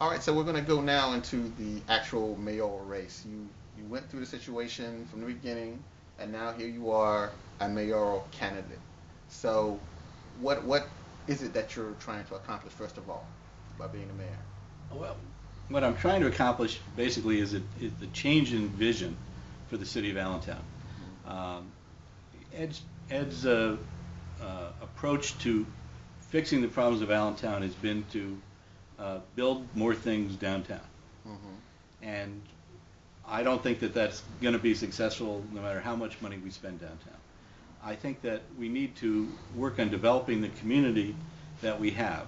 All right, so we're going to go now into the actual mayoral race. You went through the situation from the beginning, and now here you are, a mayoral candidate. So, what is it that you're trying to accomplish first of all by being a mayor? Well, what I'm trying to accomplish basically is the change in vision for the city of Allentown. Um, Ed's approach to fixing the problems of Allentown has been to build more things downtown. Mm-hmm. And I don't think that that's going to be successful no matter how much money we spend downtown. I think that we need to work on developing the community that we have.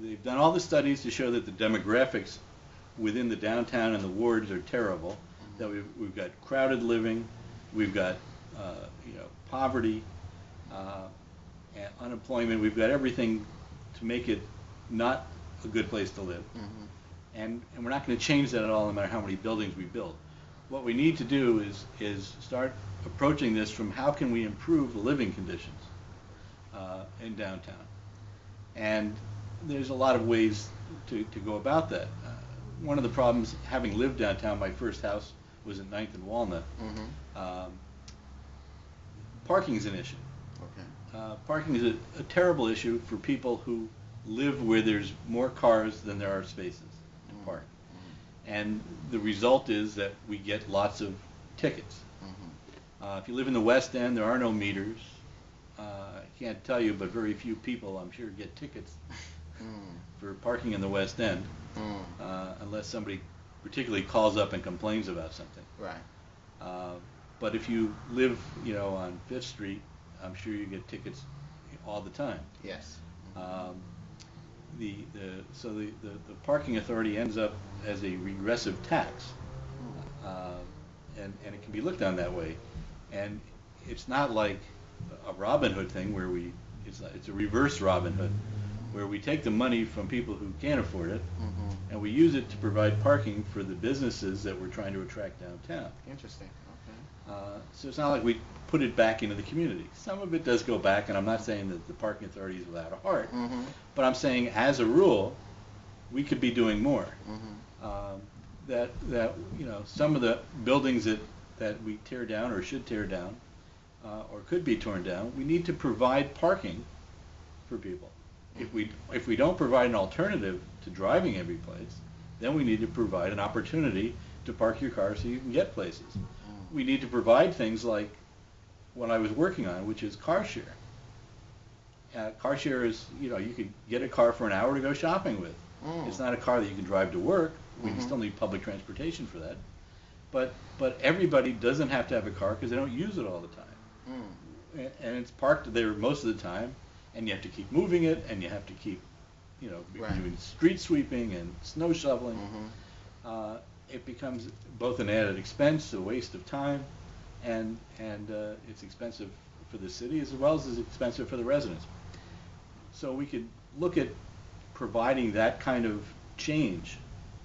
They've done all the studies to show that the demographics within the downtown and the wards are terrible. That we've got crowded living, we've got poverty, and unemployment. We've got everything to make it not a good place to live. Mm-hmm. And we're not going to change that at all no matter how many buildings we build. What we need to do is start approaching this from how can we improve the living conditions in downtown. And there's a lot of ways to go about that. One of the problems, having lived downtown, my first house was at 9th and Walnut. Mm-hmm. Parking is an issue. Okay. Parking is a terrible issue for people who live where there's more cars than there are spaces to park. Mm-hmm. And the result is that we get lots of tickets. Mm-hmm. If you live in the West End, there are no meters. I can't tell you, but very few people, I'm sure, get tickets for parking in the West End, unless somebody particularly calls up and complains about something. Right. But if you live, on Fifth Street, I'm sure you get tickets all the time. Yes. So the parking authority ends up as a regressive tax, and it can be looked on that way, and it's not like a Robin Hood thing where it's a reverse Robin Hood, where we take the money from people who can't afford it, and we use it to provide parking for the businesses that we're trying to attract downtown. Interesting. Okay. So it's not like we put it back into the community. Some of it does go back, and I'm not saying that the parking authority is without a heart, but I'm saying as a rule, we could be doing more. That some of the buildings that we tear down or should tear down, or could be torn down, we need to provide parking for people. If we don't provide an alternative to driving every place, then we need to provide an opportunity to park your car so you can get places. We need to provide things like what I was working on, which is car share. Car share is, you could get a car for an hour to go shopping with. It's not a car that you can drive to work. We still need public transportation for that. But everybody doesn't have to have a car because they don't use it all the time. And it's parked there most of the time, and you have to keep moving it, and you have to keep, doing street sweeping and snow shoveling. It becomes both an added expense, a waste of time, and it's expensive for the city as well as it's expensive for the residents. So we could look at providing that kind of change,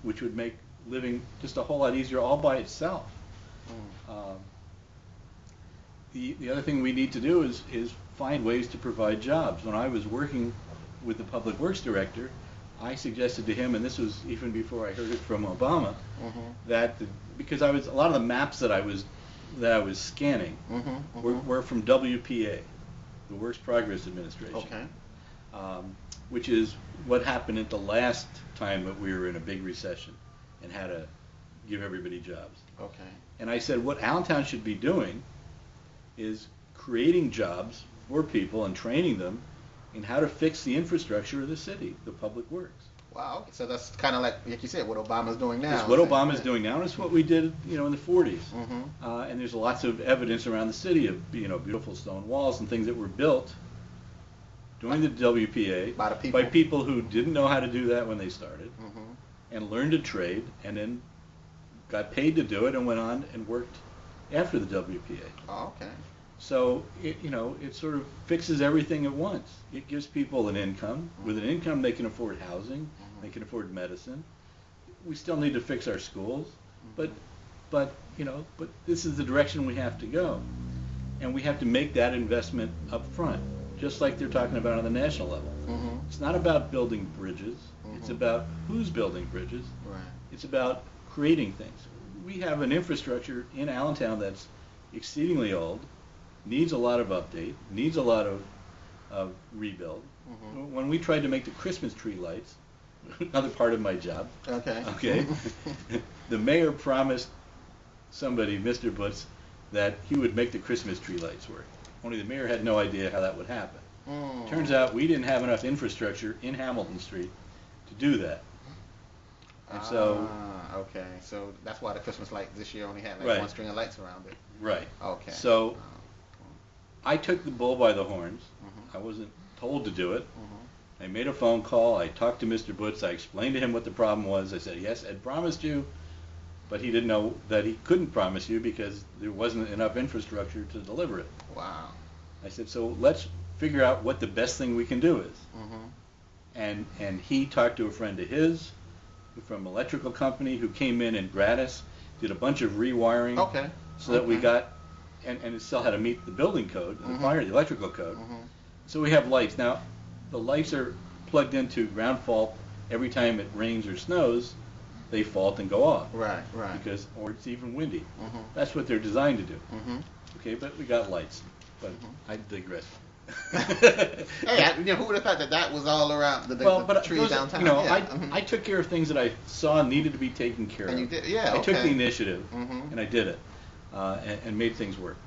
which would make living just a whole lot easier all by itself. The other thing we need to do is find ways to provide jobs. When I was working with the Public Works Director, I suggested to him, and this was even before I heard it from Obama, that because a lot of the maps that I was scanning were from WPA, the Works Progress Administration. Okay. Which is what happened at the last time that we were in a big recession and had to give everybody jobs. Okay. And I said what Allentown should be doing is creating jobs for people and training them in how to fix the infrastructure of the city, the public works. Wow. So that's kind of like you said, what Obama's doing now. It's what Obama's doing now, and it's what we did, in the 40s. And there's lots of evidence around the city of, beautiful stone walls and things that were built during the WPA by people who didn't know how to do that when they started, and learned a trade, and then got paid to do it and went on and worked after the WPA. Oh, okay. So it sort of fixes everything at once. It gives people an income. With an income, they can afford housing, they can afford medicine. We still need to fix our schools, but this is the direction we have to go, and we have to make that investment up front, just like they're talking about on the national level. It's not about building bridges. It's about who's building bridges. Right. It's about creating things. We have an infrastructure in Allentown that's exceedingly old, needs a lot of update, needs a lot of rebuild. When we tried to make the Christmas tree lights, another part of my job. Okay. The mayor promised somebody, Mr. Butts, that he would make the Christmas tree lights work. Only the mayor had no idea how that would happen. Turns out we didn't have enough infrastructure in Hamilton Street to do that. And so, okay, so that's why the Christmas light this year only had like right. one string of lights around it. Right. Okay. So I took the bull by the horns. I wasn't told to do it. I made a phone call. I talked to Mr. Butts. I explained to him what the problem was. I said, yes, Ed promised you, but he didn't know that he couldn't promise you because there wasn't enough infrastructure to deliver it. Wow. I said, so let's figure out what the best thing we can do is. And he talked to a friend of his from an electrical company who came in and gratis did a bunch of rewiring. So that we got, and it still had to meet the building code, the electrical code. So we have lights. Now, the lights are plugged into ground fault. Every time it rains or snows, they fault and go off. Right. Because, or it's even windy. That's what they're designed to do. Okay, but we got lights. But I digress. Hey, who would have thought that was all around the trees downtown? I took care of things that I saw needed to be taken care of. And you did, I took the initiative, and I did it, and made things work.